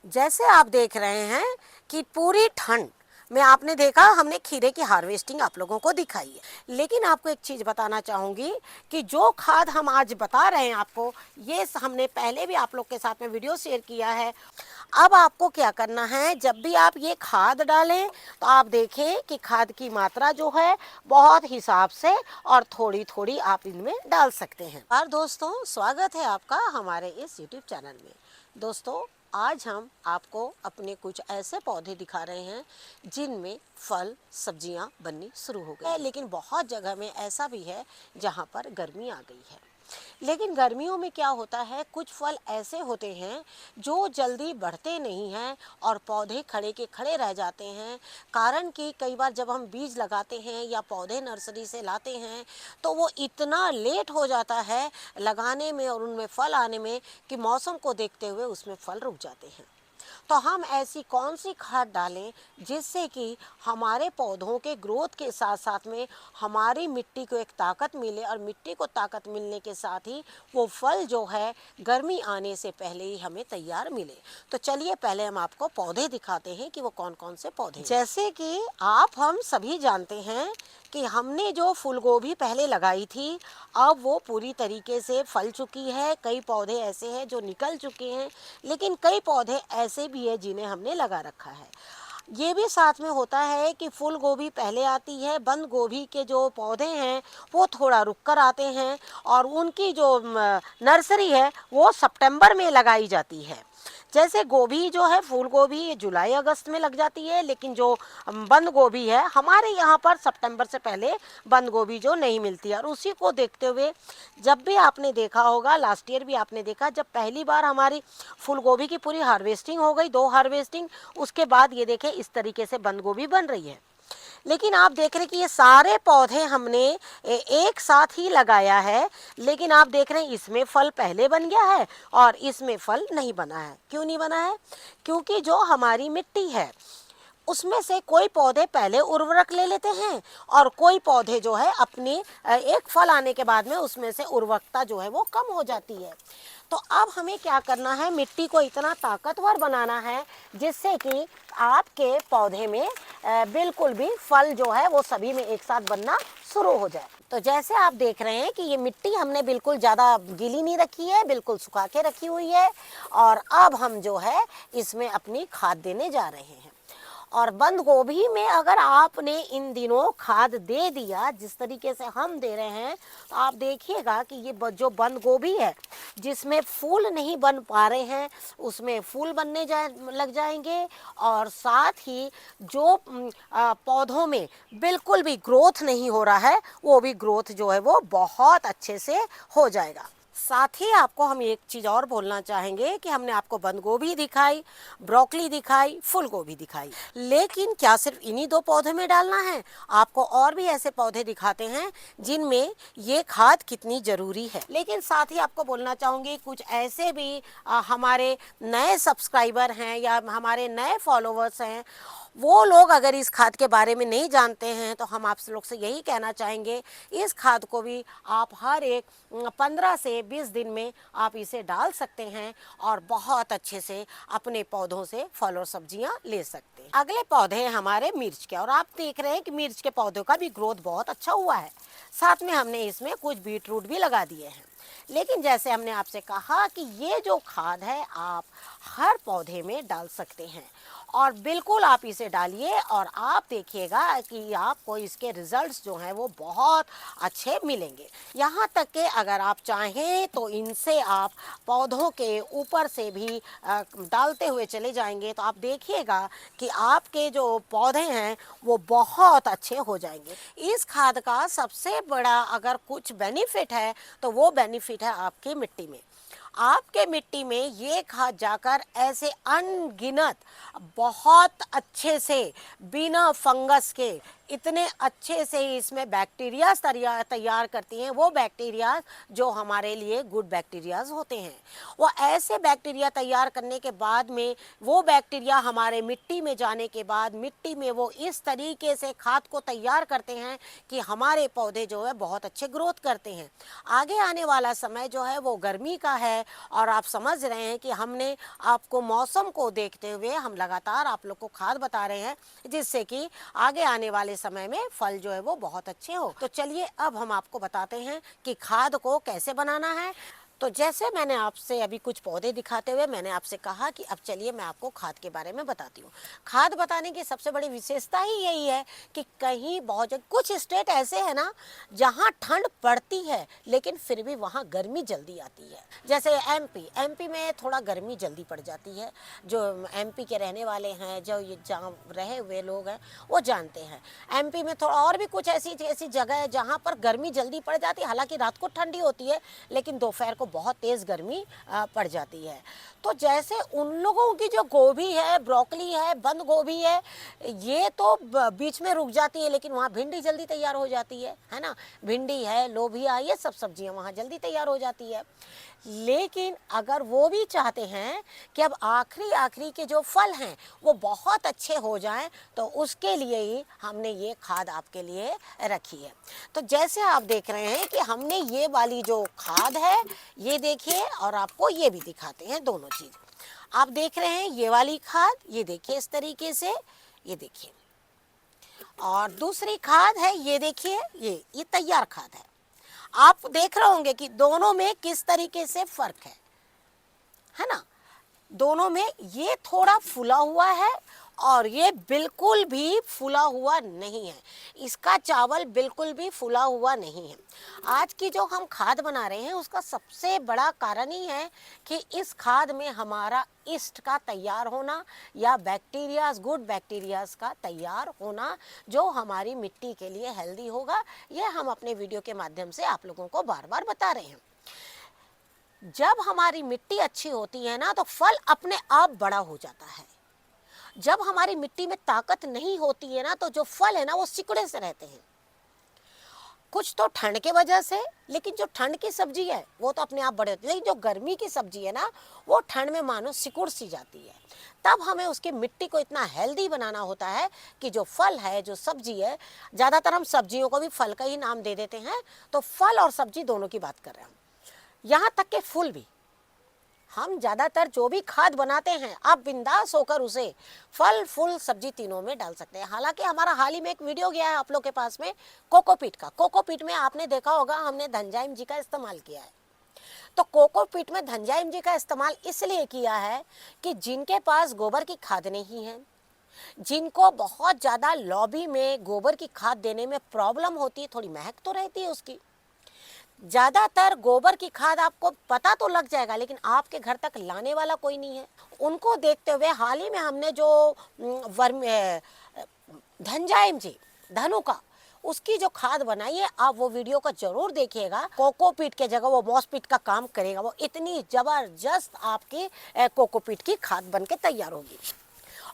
जैसे आप देख रहे हैं कि पूरी ठंड में आपने देखा हमने खीरे की हार्वेस्टिंग आप लोगों को दिखाई है। लेकिन आपको एक चीज़ बताना चाहूँगी कि जो खाद हम आज बता रहे हैं आपको, ये हमने पहले भी आप लोग के साथ में वीडियो शेयर किया है। अब आपको क्या करना है, जब भी आप ये खाद डालें तो आप देखें कि खाद की मात्रा जो है बहुत हिसाब से और थोड़ी थोड़ी आप इनमें डाल सकते हैं। और दोस्तों, स्वागत है आपका हमारे इस YouTube चैनल में। दोस्तों, आज हम आपको अपने कुछ ऐसे पौधे दिखा रहे हैं जिनमें फल सब्जियां बननी शुरू हो गई है। लेकिन बहुत जगह में ऐसा भी है जहां पर गर्मी आ गई है। लेकिन गर्मियों में क्या होता है, कुछ फल ऐसे होते हैं जो जल्दी बढ़ते नहीं हैं और पौधे खड़े के खड़े रह जाते हैं। कारण कि कई बार जब हम बीज लगाते हैं या पौधे नर्सरी से लाते हैं तो वो इतना लेट हो जाता है लगाने में और उनमें फल आने में कि मौसम को देखते हुए उसमें फल रुक जाते हैं। तो हम ऐसी कौन सी खाद डालें जिससे कि हमारे पौधों के ग्रोथ के साथ साथ में हमारी मिट्टी को एक ताकत मिले और मिट्टी को ताकत मिलने के साथ ही वो फल जो है गर्मी आने से पहले ही हमें तैयार मिले। तो चलिए पहले हम आपको पौधे दिखाते हैं कि वो कौन कौन से पौधे हैं। जैसे कि हम सभी जानते हैं कि हमने जो फूल गोभी पहले लगाई थी, अब वो पूरी तरीके से फल चुकी है। कई पौधे ऐसे हैं जो निकल चुके हैं, लेकिन कई पौधे ऐसे भी हैं जिन्हें हमने लगा रखा है। ये भी साथ में होता है कि फूल गोभी पहले आती है, बंद गोभी के जो पौधे हैं वो थोड़ा रुक कर आते हैं और उनकी जो नर्सरी है वो सितंबर में लगाई जाती है। जैसे गोभी जो है, फूल गोभी, ये जुलाई अगस्त में लग जाती है, लेकिन जो बंद गोभी है हमारे यहाँ पर सितंबर से पहले बंद गोभी जो नहीं मिलती है। और उसी को देखते हुए जब भी आपने देखा होगा, लास्ट ईयर भी आपने देखा, जब पहली बार हमारी फूल गोभी की पूरी हार्वेस्टिंग हो गई, 2 हार्वेस्टिंग, उसके बाद ये देखें इस तरीके से बंद गोभी बन रही है। लेकिन आप देख रहे हैं कि ये सारे पौधे हमने एक साथ ही लगाया है, लेकिन आप देख रहे हैं इसमें फल पहले बन गया है और इसमें फल नहीं बना है। क्यों नहीं बना है? क्योंकि जो हमारी मिट्टी है उसमें से कोई पौधे पहले उर्वरक ले लेते हैं और कोई पौधे जो है अपनी एक फल आने के बाद में उसमें से उर्वरकता जो है वो कम हो जाती है। तो अब हमें क्या करना है, मिट्टी को इतना ताकतवर बनाना है जिससे कि आपके पौधे में बिल्कुल भी फल जो है वो सभी में एक साथ बनना शुरू हो जाए। तो जैसे आप देख रहे हैं कि ये मिट्टी हमने बिल्कुल ज़्यादा गीली नहीं रखी है, बिल्कुल सुखा के रखी हुई है। और अब हम जो है इसमें अपनी खाद देने जा रहे हैं। और बंद गोभी में अगर आपने इन दिनों खाद दे दिया जिस तरीके से हम दे रहे हैं, तो आप देखिएगा कि ये जो बंद गोभी है जिसमें फूल नहीं बन पा रहे हैं उसमें फूल बनने लग जाएंगे। और साथ ही जो पौधों में बिल्कुल भी ग्रोथ नहीं हो रहा है वो भी ग्रोथ जो है वो बहुत अच्छे से हो जाएगा। साथ ही आपको हम एक चीज़ और बोलना चाहेंगे कि हमने आपको बंद गोभी दिखाई, ब्रोकली दिखाई, फूल गोभी दिखाई, लेकिन क्या सिर्फ इन्हीं 2 पौधे में डालना है? आपको और भी ऐसे पौधे दिखाते हैं जिनमें ये खाद कितनी ज़रूरी है। लेकिन साथ ही आपको बोलना चाहूँगी कुछ ऐसे भी हमारे नए सब्सक्राइबर हैं या हमारे नए फॉलोवर्स हैं, वो लोग अगर इस खाद के बारे में नहीं जानते हैं तो हम आप लोग से यही कहना चाहेंगे, इस खाद को भी आप हर एक 15 से 20 दिन में आप इसे डाल सकते हैं और बहुत अच्छे से अपने पौधों से फल और सब्जियां ले सकते हैं। अगले पौधे हैं हमारे मिर्च के, और आप देख रहे हैं कि मिर्च के पौधों का भी ग्रोथ बहुत अच्छा हुआ है। साथ में हमने इसमें कुछ बीट रूट भी लगा दिए हैं। लेकिन जैसे हमने आपसे कहा कि ये जो खाद है आप हर पौधे में डाल सकते हैं और बिल्कुल आप इसे डालिए और आप देखिएगा कि आपको इसके रिजल्ट्स जो हैं वो बहुत अच्छे मिलेंगे। यहाँ तक कि अगर आप चाहें तो इनसे आप पौधों के ऊपर से भी डालते हुए चले जाएंगे तो आप देखिएगा कि आपके जो पौधे हैं वो बहुत अच्छे हो जाएंगे। इस खाद का सबसे बड़ा अगर कुछ बेनिफिट है तो वो बेनिफिट है आपकी मिट्टी में। आपके मिट्टी में ये खाद जाकर ऐसे अनगिनत बहुत अच्छे से बिना फंगस के इतने अच्छे से ही इसमें बैक्टीरियाज तैयार करती हैं, वो बैक्टीरियाज जो हमारे लिए गुड बैक्टीरियाज होते हैं। वो ऐसे बैक्टीरिया तैयार करने के बाद में वो बैक्टीरिया हमारे मिट्टी में जाने के बाद मिट्टी में वो इस तरीके से खाद को तैयार करते हैं कि हमारे पौधे जो है बहुत अच्छे ग्रोथ करते हैं। आगे आने वाला समय जो है वो गर्मी का है और आप समझ रहे हैं कि हमने आपको मौसम को देखते हुए हम लगातार आप लोग को खाद बता रहे हैं, जिससे कि आगे आने वाले समय में फल जो है वो बहुत अच्छे हो। तो चलिए अब हम आपको बताते हैं कि खाद को कैसे बनाना है। तो जैसे मैंने आपसे अभी कुछ पौधे दिखाते हुए मैंने आपसे कहा कि अब चलिए मैं आपको खाद के बारे में बताती हूँ। खाद बताने की सबसे बड़ी विशेषता ही यही है कि कहीं बहुत जगह कुछ स्टेट ऐसे हैं ना जहाँ ठंड पड़ती है लेकिन फिर भी वहाँ गर्मी जल्दी आती है। जैसे एमपी में थोड़ा गर्मी जल्दी पड़ जाती है। जो एमपी के रहने वाले हैं, जो ये जहाँ रहे हुए लोग हैं वो जानते हैं। एमपी में थोड़ा और भी कुछ ऐसी ऐसी जगह है जहाँ पर गर्मी जल्दी पड़ जाती है। हालांकि रात को ठंडी होती है लेकिन दोपहर को बहुत तेज़ गर्मी पड़ जाती है। तो जैसे उन लोगों की जो गोभी है, ब्रोकली है, बंद गोभी है, ये तो बीच में रुक जाती है, लेकिन वहाँ भिंडी जल्दी तैयार हो जाती है ना। भिंडी है, लोबिया, ये सब सब्जियाँ वहाँ जल्दी तैयार हो जाती है। लेकिन अगर वो भी चाहते हैं कि अब आखिरी के जो फल हैं वो बहुत अच्छे हो जाएं, तो उसके लिए ही हमने ये खाद आपके लिए रखी है। तो जैसे आप देख रहे हैं कि हमने ये वाली जो खाद है ये देखिए, और आपको ये भी दिखाते हैं दोनों चीज़। आप देख रहे हैं ये वाली खाद, ये देखिए इस तरीके से, ये देखिए। और दूसरी खाद है ये देखिए, ये तैयार खाद है। आप देख रहे होंगे कि दोनों में किस तरीके से फर्क है ना। दोनों में ये थोड़ा फूला हुआ है और ये बिल्कुल भी फूला हुआ नहीं है। इसका चावल बिल्कुल भी फूला हुआ नहीं है। आज की जो हम खाद बना रहे हैं उसका सबसे बड़ा कारण ही है कि इस खाद में हमारा ईस्ट का तैयार होना या बैक्टीरियाज, गुड बैक्टीरियाज का तैयार होना, जो हमारी मिट्टी के लिए हेल्दी होगा। ये हम अपने वीडियो के माध्यम से आप लोगों को बार बार बता रहे हैं। जब हमारी मिट्टी अच्छी होती है ना तो फल अपने आप बड़ा हो जाता है। जब हमारी मिट्टी में ताकत नहीं होती है ना तो जो फल है ना वो सिकुड़े से रहते हैं। कुछ तो ठंड के वजह से, लेकिन जो ठंड की सब्जी है वो तो अपने आप बड़े होती है। लेकिन जो गर्मी की सब्जी है ना वो ठंड में मानो सिकुड़ सी जाती है। तब हमें उसकी मिट्टी को इतना हेल्दी बनाना होता है कि जो फल है, जो सब्जी है, ज़्यादातर हम सब्जियों को भी फल का ही नाम दे देते हैं, तो फल और सब्जी दोनों की बात कर रहे हैं हम। यहाँ तक के फूल भी हम ज़्यादातर जो भी खाद बनाते हैं आप बिंदास होकर उसे फल, फूल, सब्जी तीनों में डाल सकते हैं। हालांकि हमारा हाल ही में एक वीडियो गया है आप लोग के पास में कोकोपीट का। कोकोपीट में आपने देखा होगा हमने धनजाइम जी का इस्तेमाल किया है। तो कोकोपीट में धनजाइम जी का इस्तेमाल इसलिए किया है कि जिनके पास गोबर की खाद नहीं है, जिनको बहुत ज़्यादा लॉबी में गोबर की खाद देने में प्रॉब्लम होती है, थोड़ी महक तो रहती है उसकी, ज़्यादातर गोबर की खाद आपको पता तो लग जाएगा लेकिन आपके घर तक लाने वाला कोई नहीं है। उनको देखते हुए हाल ही में हमने जो धनजाइम जी, धनु का, उसकी जो खाद बनाई है, आप वो वीडियो को जरूर देखिएगा। कोकोपीट के जगह वो मॉसपीट का काम करेगा। वो इतनी जबरदस्त आपकी कोकोपीट की खाद बन के तैयार होगी।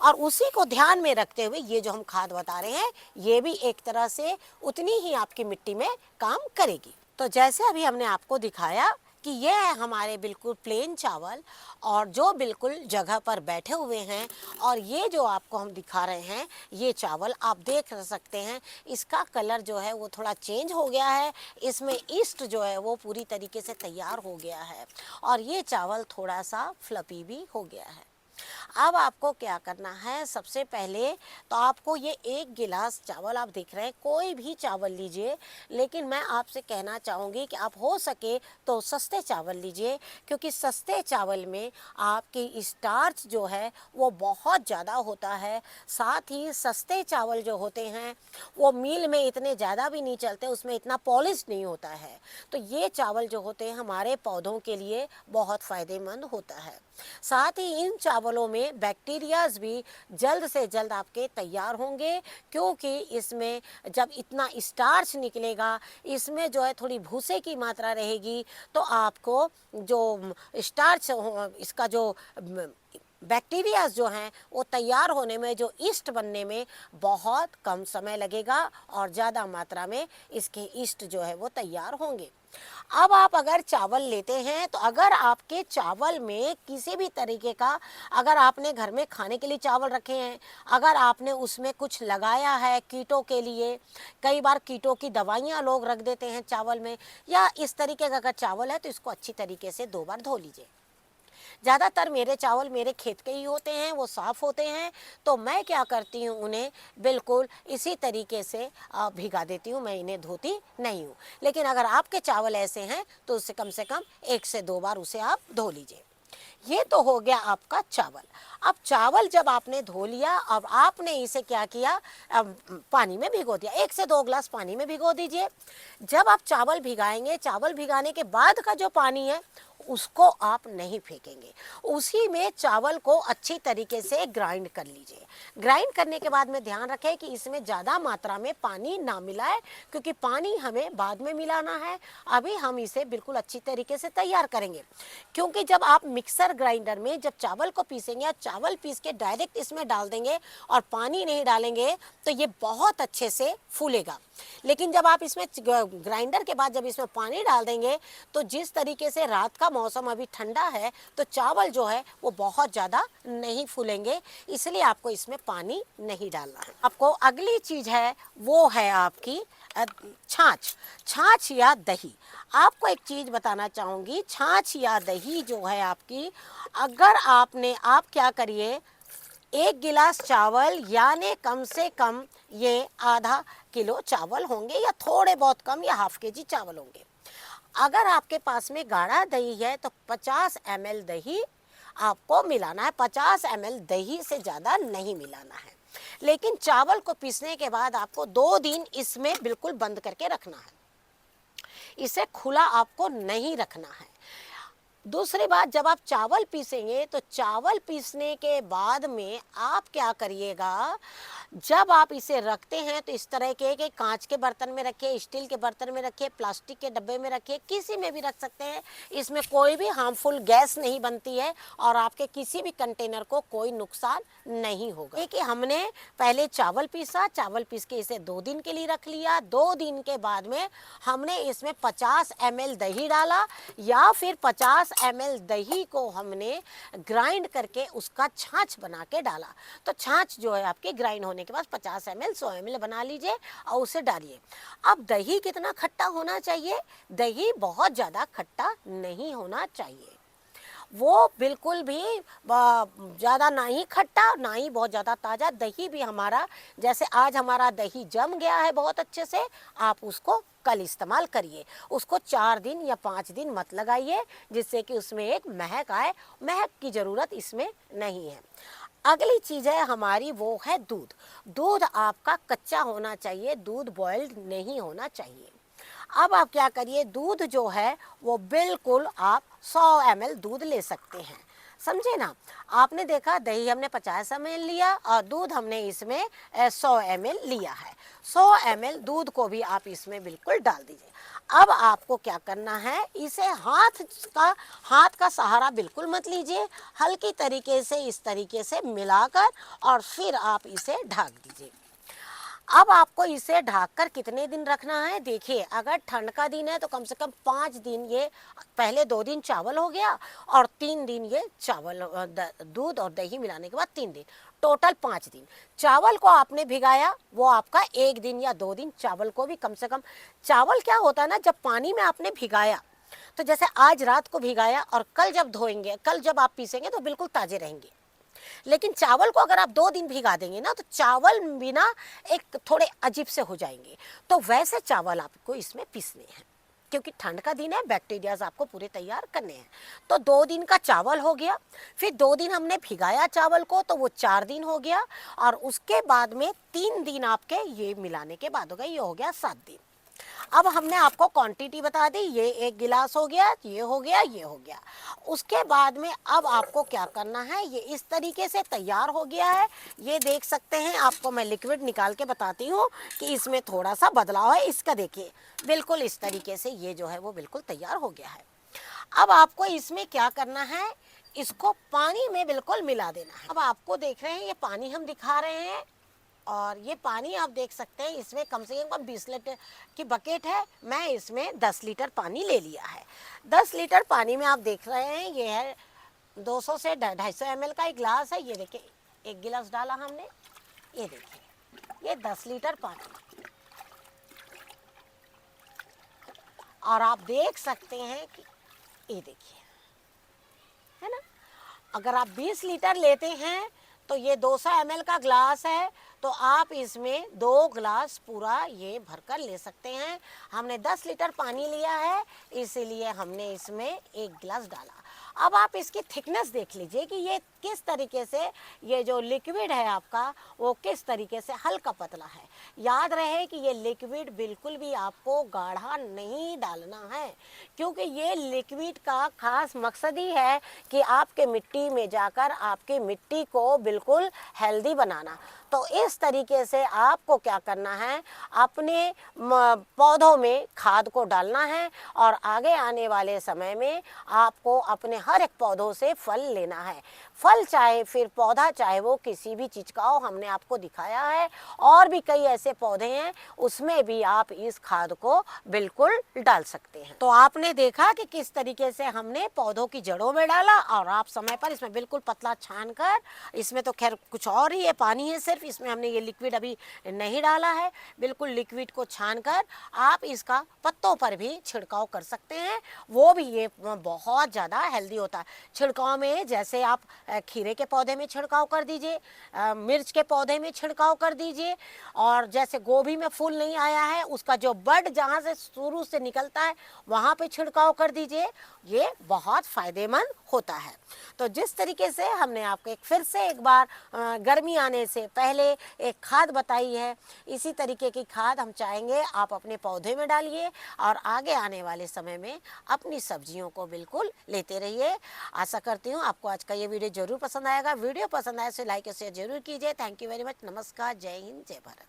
और उसी को ध्यान में रखते हुए ये जो हम खाद बता रहे हैं ये भी एक तरह से उतनी ही आपकी मिट्टी में काम करेगी। तो जैसे अभी हमने आपको दिखाया कि ये है हमारे बिल्कुल प्लेन चावल, और जो बिल्कुल जगह पर बैठे हुए हैं, और ये जो आपको हम दिखा रहे हैं ये चावल आप देख सकते हैं इसका कलर जो है वो थोड़ा चेंज हो गया है। इसमें ईस्ट जो है वो पूरी तरीके से तैयार हो गया है और ये चावल थोड़ा सा फ्लफी भी हो गया है। अब आपको क्या करना है, सबसे पहले तो आपको ये एक गिलास चावल आप देख रहे हैं, कोई भी चावल लीजिए, लेकिन मैं आपसे कहना चाहूँगी कि आप हो सके तो सस्ते चावल लीजिए, क्योंकि सस्ते चावल में आपकी स्टार्च जो है वो बहुत ज़्यादा होता है। साथ ही सस्ते चावल जो होते हैं वो मील में इतने ज़्यादा भी नहीं चलते, उसमें इतना पॉलिश नहीं होता है। तो ये चावल जो होते हैं हमारे पौधों के लिए बहुत फ़ायदेमंद होता है। साथ ही इन चावलों में बैक्टीरियाज भी जल्द से जल्द आपके तैयार होंगे, क्योंकि इसमें जब इतना स्टार्च निकलेगा, इसमें जो है थोड़ी भूसे की मात्रा रहेगी, तो आपको जो स्टार्च इसका जो बैक्टीरियाज जो हैं वो तैयार होने में, जो ईस्ट बनने में बहुत कम समय लगेगा और ज़्यादा मात्रा में इसके ईस्ट जो है वो तैयार होंगे। अब आप अगर चावल लेते हैं तो अगर आपके चावल में किसी भी तरीके का, अगर आपने घर में खाने के लिए चावल रखे हैं, अगर आपने उसमें कुछ लगाया है कीटों के लिए, कई बार कीटों की दवाइयाँ लोग रख देते हैं चावल में, या इस तरीके का अगर चावल है तो इसको अच्छी तरीके से 2 बार धो लीजिए। ज़्यादातर मेरे चावल मेरे खेत के ही होते हैं, वो साफ़ होते हैं, तो मैं क्या करती हूँ उन्हें बिल्कुल इसी तरीके से भिगा देती हूँ, मैं इन्हें धोती नहीं हूँ। लेकिन अगर आपके चावल ऐसे हैं तो उससे कम 1 से 2 बार उसे आप धो लीजिए। ये तो हो गया आपका चावल। अब चावल जब आपने धो लिया, अब आपने इसे क्या किया, पानी में भिगो दिया। 1 से 2 ग्लास पानी में भिगो दीजिए। जब आप चावल भिगाएंगे, चावल भिगाने के बाद का जो पानी है उसको आप नहीं फेंकेंगे, उसी में चावल को अच्छी तरीके से ग्राइंड कर लीजिए। ग्राइंड करने के बाद में ध्यान रखें कि इसमें ज़्यादा मात्रा में पानी ना मिलाए, क्योंकि पानी हमें बाद में मिलाना है। अभी हम इसे बिल्कुल अच्छी तरीके से तैयार करेंगे, क्योंकि जब आप मिक्सर ग्राइंडर में जब चावल को पीसेंगे या चावल पीस के डायरेक्ट इसमें डाल देंगे और पानी नहीं डालेंगे तो ये बहुत अच्छे से फूलेगा। लेकिन जब आप इसमें ग्राइंडर के बाद जब इसमें पानी डाल देंगे तो जिस तरीके से रात का मौसम अभी ठंडा है तो चावल जो है वो बहुत ज़्यादा नहीं फूलेंगे, इसलिए आपको इसमें पानी नहीं डालना है। आपको अगली चीज़ है वो है आपकी छाछ। छाछ या दही। आपको एक चीज़ बताना चाहूँगी, छाछ या दही जो है आपकी, अगर आप क्या करिए, 1 गिलास चावल यानी कम से कम ये आधा किलो चावल होंगे या थोड़े बहुत कम या हाफ केजी चावल होंगे। अगर आपके पास में गाढ़ा दही है तो 50 ml दही आपको मिलाना है। 50 ml दही से ज़्यादा नहीं मिलाना है। लेकिन चावल को पीसने के बाद आपको 2 दिन इसमें बिल्कुल बंद करके रखना है, इसे खुला आपको नहीं रखना है। दूसरी बात, जब आप चावल पीसेंगे तो चावल पीसने के बाद में आप क्या करिएगा, जब आप इसे रखते हैं तो इस तरह के कांच के बर्तन में रखिए, स्टील के बर्तन में रखिए, प्लास्टिक के डब्बे में रखिए, किसी में भी रख सकते हैं। इसमें कोई भी हार्मफुल गैस नहीं बनती है और आपके किसी भी कंटेनर को कोई नुकसान नहीं होगा। कि हमने पहले चावल पीसा, चावल पीस के इसे 2 दिन के लिए रख लिया। 2 दिन के बाद में हमने इसमें 50 ml दही डाला या फिर 50 ml दही को हमने ग्राइंड करके उसका छाछ बना के डाला। तो छाछ जो है आपके ग्राइंड होने के बाद 50 ml 100 ml बना लीजिए और उसे डालिए। अब दही कितना खट्टा होना चाहिए? दही बहुत ज़्यादा खट्टा नहीं होना चाहिए, वो बिल्कुल भी ज़्यादा ना ही खट्टा ना ही बहुत ज़्यादा ताज़ा। दही भी हमारा, जैसे आज हमारा दही जम गया है बहुत अच्छे से, आप उसको कल इस्तेमाल करिए। उसको 4 दिन या 5 दिन मत लगाइए, जिससे कि उसमें एक महक आए। महक की ज़रूरत इसमें नहीं है। अगली चीज़ है हमारी वो है दूध। दूध आपका कच्चा होना चाहिए, दूध बॉइल्ड नहीं होना चाहिए। अब आप क्या करिए, दूध जो है वो बिल्कुल आप 100 ml दूध ले सकते हैं, समझे ना। आपने देखा दही हमने 50 ml लिया और दूध हमने इसमें 100 ml लिया है। 100 ml दूध को भी आप इसमें बिल्कुल डाल दीजिए। अब आपको क्या करना है, इसे हाथ का सहारा बिल्कुल मत लीजिए, हल्की तरीके से इस तरीके से मिलाकर और फिर आप इसे ढक दीजिए। अब आपको इसे ढककर कितने दिन रखना है? देखिए, अगर ठंड का दिन है तो कम से कम 5 दिन, ये पहले 2 दिन चावल हो गया और 3 दिन ये चावल दूध और दही मिलाने के बाद 3 दिन, टोटल 5 दिन। चावल को आपने भिगाया वो आपका 1 दिन या 2 दिन, चावल को भी कम से कम। चावल क्या होता है ना, जब पानी में आपने भिगाया तो जैसे आज रात को भिगाया और कल जब धोएंगे, कल जब आप पीसेंगे तो बिल्कुल ताज़े रहेंगे। लेकिन चावल को अगर आप 2 दिन भिगा देंगे ना तो चावल बिना एक थोड़े अजीब से हो जाएंगे। तो वैसे चावल आपको इसमें पीसने हैं, क्योंकि ठंड का दिन है, बैक्टीरियाज आपको पूरे तैयार करने हैं। तो 2 दिन का चावल हो गया, फिर 2 दिन हमने भिगाया चावल को तो वो 4 दिन हो गया, और उसके बाद में 3 दिन आपके ये मिलाने के बाद हो गया, ये हो गया 7 दिन। अब हमने आपको क्वांटिटी बता दी, ये 1 गिलास हो गया, ये हो गया, ये हो गया। उसके बाद में अब आपको क्या करना है, ये इस तरीके से तैयार हो गया है। ये देख सकते हैं, आपको मैं लिक्विड निकाल के बताती हूँ कि इसमें थोड़ा सा बदलाव है। इसका देखिए, बिल्कुल इस तरीके से ये जो है वो बिल्कुल तैयार हो गया है। अब आपको इसमें क्या करना है, इसको पानी में बिल्कुल मिला देना है। अब आपको देख रहे हैं ये पानी हम दिखा रहे हैं, और ये पानी आप देख सकते हैं इसमें कम से कम 20 लीटर की बकेट है। मैं इसमें 10 लीटर पानी ले लिया है। 10 लीटर पानी में आप देख रहे हैं ये है 200 से 250 ml का एक गिलास है। ये देखिए एक गिलास डाला हमने, ये देखिए ये 10 लीटर पानी। और आप देख सकते हैं कि ये देखिए, है ना। अगर आप 20 लीटर लेते हैं तो ये 200 ml का ग्लास है, तो आप इसमें 2 गिलास पूरा ये भरकर ले सकते हैं। हमने 10 लीटर पानी लिया है, इसीलिए हमने इसमें 1 गिलास डाला। अब आप इसकी थिकनेस देख लीजिए कि ये किस तरीके से, ये जो लिक्विड है आपका वो किस तरीके से हल्का पतला है। याद रहे कि ये लिक्विड बिल्कुल भी आपको गाढ़ा नहीं डालना है, क्योंकि ये लिक्विड का खास मकसद ही है कि आपके मिट्टी में जाकर आपकी मिट्टी को बिल्कुल हेल्दी बनाना। तो इस तरीके से आपको क्या करना है, अपने पौधों में खाद को डालना है, और आगे आने वाले समय में आपको अपने हर एक पौधों से फल लेना है। फल चाहे फिर पौधा, चाहे वो किसी भी चीज़ का हो, हमने आपको दिखाया है। और भी कई ऐसे पौधे हैं उसमें भी आप इस खाद को बिल्कुल डाल सकते हैं। तो आपने देखा कि किस तरीके से हमने पौधों की जड़ों में डाला, और आप समय पर इसमें बिल्कुल पतला छान कर, इसमें तो खैर कुछ और ही है, पानी है सिर्फ, इसमें हमने ये लिक्विड अभी नहीं डाला है। बिल्कुल लिक्विड को छान कर आप इसका पत्तों पर भी छिड़काव कर सकते हैं, वो भी ये बहुत ज़्यादा हेल्दी होता है। छिड़काव में जैसे आप खीरे के पौधे में छिड़काव कर दीजिए, मिर्च के पौधे में छिड़काव कर दीजिए, और जैसे गोभी में फूल नहीं आया है उसका जो बड जहाँ से शुरू से निकलता है वहाँ पे छिड़काव कर दीजिए, ये बहुत फ़ायदेमंद होता है। तो जिस तरीके से हमने आपको फिर से एक बार गर्मी आने से पहले एक खाद बताई है, इसी तरीके की खाद हम चाहेंगे आप अपने पौधे में डालिए, और आगे आने वाले समय में अपनी सब्जियों को बिल्कुल लेते रहिए। आशा करती हूँ आपको आज का ये वीडियो जरूर पसंद आएगा। वीडियो पसंद आए तो लाइक और शेयर जरूर कीजिए। Thank you very much. नमस्कार, जय हिंद, जय भारत।